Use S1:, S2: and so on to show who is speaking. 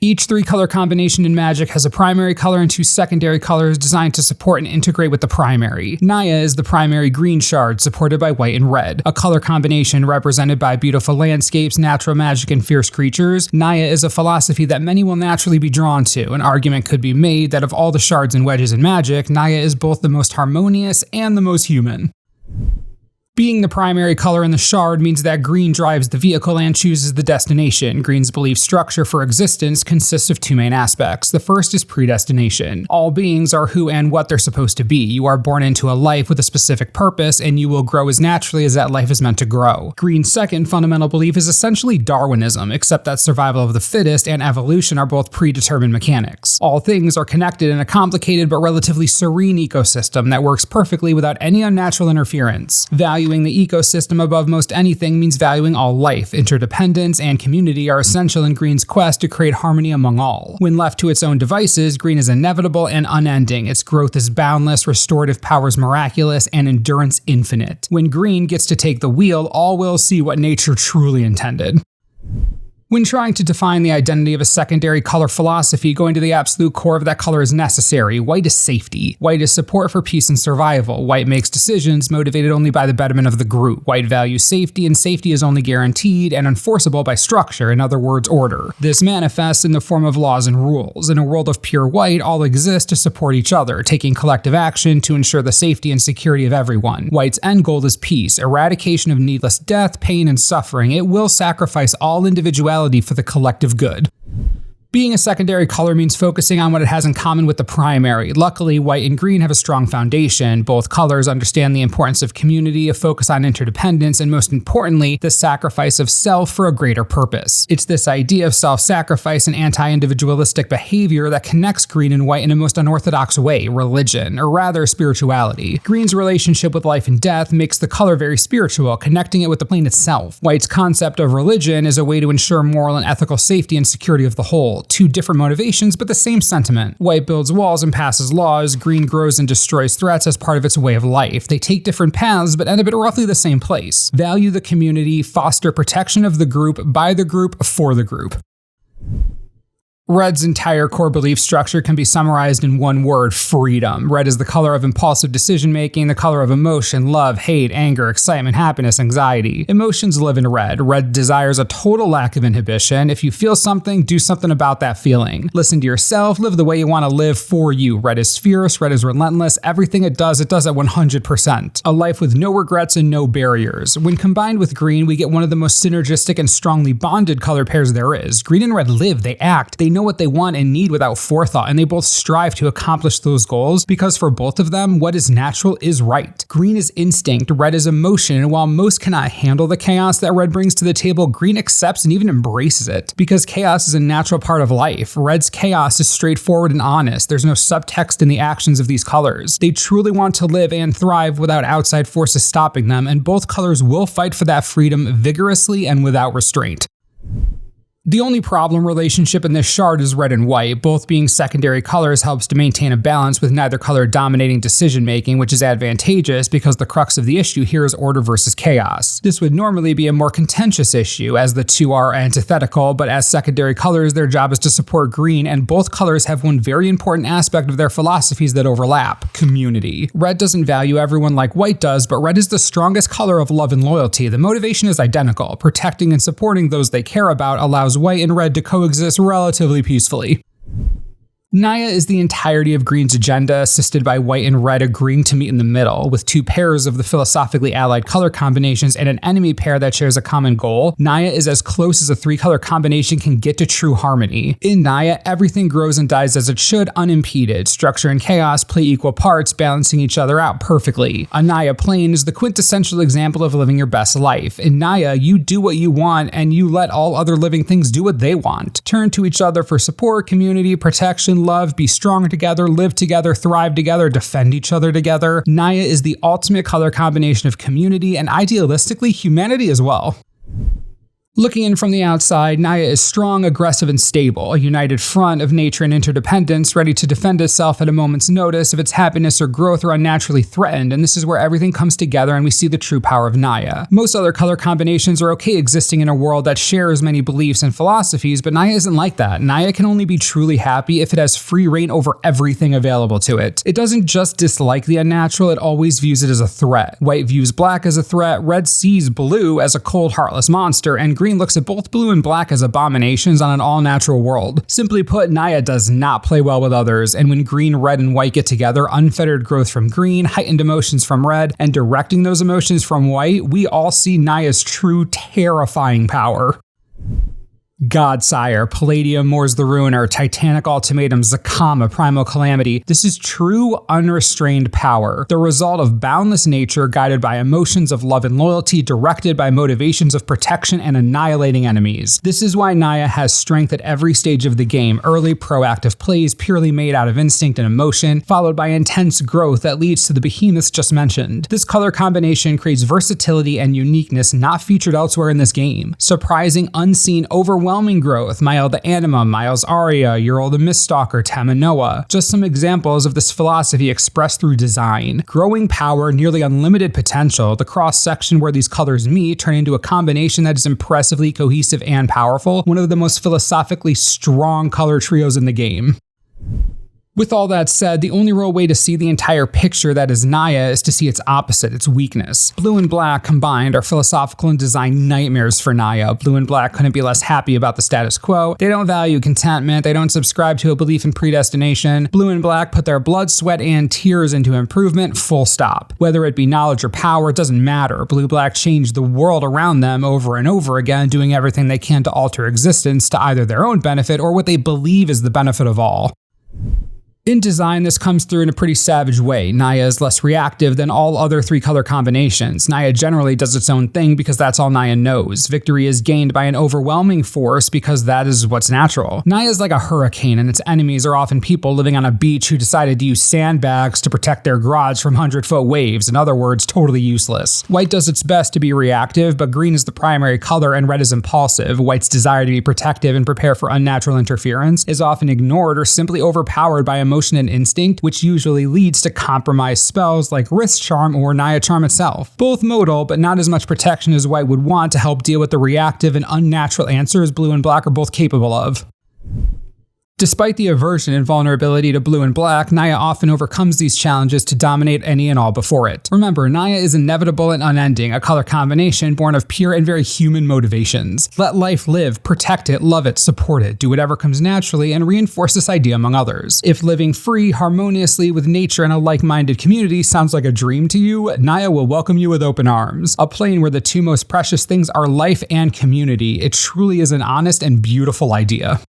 S1: Each 3-color combination in Magic has a primary color and 2 secondary colors designed to support and integrate with the primary. Naya is the primary green shard, supported by white and red, a color combination represented by beautiful landscapes, natural magic, and fierce creatures. Naya is a philosophy that many will naturally be drawn to. An argument could be made that of all the shards and wedges in Magic, Naya is both the most harmonious and the most human. Being the primary color in the shard means that green drives the vehicle and chooses the destination. Green's belief structure for existence consists of 2 main aspects. The first is predestination. All beings are who and what they're supposed to be. You are born into a life with a specific purpose, and you will grow as naturally as that life is meant to grow. Green's second fundamental belief is essentially Darwinism, except that survival of the fittest and evolution are both predetermined mechanics. All things are connected in a complicated but relatively serene ecosystem that works perfectly without any unnatural interference. Valuing the ecosystem above most anything means valuing all life. Interdependence and community are essential in Green's quest to create harmony among all. When left to its own devices, Green is inevitable and unending. Its growth is boundless, restorative powers miraculous, and endurance infinite. When Green gets to take the wheel, all will see what nature truly intended. When trying to define the identity of a secondary color philosophy, going to the absolute core of that color is necessary. White is safety. White is support for peace and survival. White makes decisions motivated only by the betterment of the group. White values safety, and safety is only guaranteed and enforceable by structure, in other words, order. This manifests in the form of laws and rules. In a world of pure white, all exist to support each other, taking collective action to ensure the safety and security of everyone. White's end goal is peace, eradication of needless death, pain, and suffering. It will sacrifice all individuality for the collective good. Being a secondary color means focusing on what it has in common with the primary. Luckily, white and green have a strong foundation. Both colors understand the importance of community, a focus on interdependence, and most importantly, the sacrifice of self for a greater purpose. It's this idea of self-sacrifice and anti-individualistic behavior that connects green and white in a most unorthodox way, religion, or rather spirituality. Green's relationship with life and death makes the color very spiritual, connecting it with the plane itself. White's concept of religion is a way to ensure moral and ethical safety and security of the whole. 2 different motivations, but the same sentiment. White builds walls and passes laws. Green grows and destroys threats as part of its way of life. They take different paths, but end up at roughly the same place. Value the community, foster protection of the group, by the group, for the group. Red's entire core belief structure can be summarized in one word: freedom. Red is the color of impulsive decision-making, the color of emotion, love, hate, anger, excitement, happiness, anxiety. Emotions live in red. Red desires a total lack of inhibition. If you feel something, do something about that feeling. Listen to yourself, live the way you want to live for you. Red is fierce, red is relentless. Everything it does at 100%. A life with no regrets and no barriers. When combined with green, we get one of the most synergistic and strongly bonded color pairs there is. Green and red live, they act, they know what they want and need without forethought, and they both strive to accomplish those goals because for both of them, what is natural is right. Green is instinct, red is emotion, and while most cannot handle the chaos that red brings to the table, green accepts and even embraces it. Because chaos is a natural part of life, red's chaos is straightforward and honest. There's no subtext in the actions of these colors. They truly want to live and thrive without outside forces stopping them, and both colors will fight for that freedom vigorously and without restraint. The only problem relationship in this shard is red and white. Both being secondary colors helps to maintain a balance with neither color dominating decision making, which is advantageous because the crux of the issue here is order versus chaos. This would normally be a more contentious issue as the two are antithetical, but as secondary colors, their job is to support green, and both colors have one very important aspect of their philosophies that overlap: community. Red doesn't value everyone like white does, but red is the strongest color of love and loyalty. The motivation is identical. Protecting and supporting those they care about allows white and red to coexist relatively peacefully. Naya is the entirety of Green's agenda, assisted by white and red agreeing to meet in the middle. With 2 pairs of the philosophically allied color combinations and an enemy pair that shares a common goal, Naya is as close as a 3-color combination can get to true harmony. In Naya, everything grows and dies as it should, unimpeded. Structure and chaos play equal parts, balancing each other out perfectly. A Naya plane is the quintessential example of living your best life. In Naya, you do what you want, and you let all other living things do what they want. Turn to each other for support, community, protection, love, be strong together, live together, thrive together, defend each other together. Naya is the ultimate color combination of community and idealistically humanity as well. Looking in from the outside, Naya is strong, aggressive, and stable, a united front of nature and interdependence, ready to defend itself at a moment's notice if its happiness or growth are unnaturally threatened, and this is where everything comes together and we see the true power of Naya. Most other color combinations are okay existing in a world that shares many beliefs and philosophies, but Naya isn't like that. Naya can only be truly happy if it has free reign over everything available to it. It doesn't just dislike the unnatural, it always views it as a threat. White views black as a threat, red sees blue as a cold, heartless monster, and green looks at both blue and black as abominations on an all-natural world. Simply put, Naya does not play well with others, and when green, red, and white get together, unfettered growth from green, heightened emotions from red, and directing those emotions from white, we all see Naya's true, terrifying power. Godsire, Palladium, Moors the Ruiner, Titanic Ultimatum, Zakama, Primal Calamity. This is true, unrestrained power. The result of boundless nature guided by emotions of love and loyalty, directed by motivations of protection and annihilating enemies. This is why Naya has strength at every stage of the game. Early, proactive plays purely made out of instinct and emotion, followed by intense growth that leads to the behemoths just mentioned. This color combination creates versatility and uniqueness not featured elsewhere in this game. Surprising, unseen, overwhelming growth, Mael the Anima, Miles Aria, Ural the Miststalker, Tamanoa. Just some examples of this philosophy expressed through design. Growing power, nearly unlimited potential, the cross-section where these colors meet turn into a combination that is impressively cohesive and powerful, one of the most philosophically strong color trios in the game. With all that said, the only real way to see the entire picture that is Naya is to see its opposite, its weakness. Blue and black combined are philosophical and design nightmares for Naya. Blue and black couldn't be less happy about the status quo. They don't value contentment. They don't subscribe to a belief in predestination. Blue and black put their blood, sweat, and tears into improvement, full stop. Whether it be knowledge or power, it doesn't matter. Blue-black changed the world around them over and over again, doing everything they can to alter existence to either their own benefit or what they believe is the benefit of all. In design, this comes through in a pretty savage way. Naya is less reactive than all other three color combinations. Naya generally does its own thing because that's all Naya knows. Victory is gained by an overwhelming force because that is what's natural. Naya is like a hurricane, and its enemies are often people living on a beach who decided to use sandbags to protect their garage from 100-foot waves. In other words, totally useless. White does its best to be reactive, but green is the primary color and red is impulsive. White's desire to be protective and prepare for unnatural interference is often ignored or simply overpowered by emotion and instinct, which usually leads to compromised spells like Wrist Charm or Naya Charm itself. Both modal, but not as much protection as White would want to help deal with the reactive and unnatural answers Blue and Black are both capable of. Despite the aversion and vulnerability to blue and black, Naya often overcomes these challenges to dominate any and all before it. Remember, Naya is inevitable and unending, a color combination born of pure and very human motivations. Let life live, protect it, love it, support it, do whatever comes naturally, and reinforce this idea among others. If living free, harmoniously with nature and a like-minded community sounds like a dream to you, Naya will welcome you with open arms. A plane where the two most precious things are life and community. It truly is an honest and beautiful idea.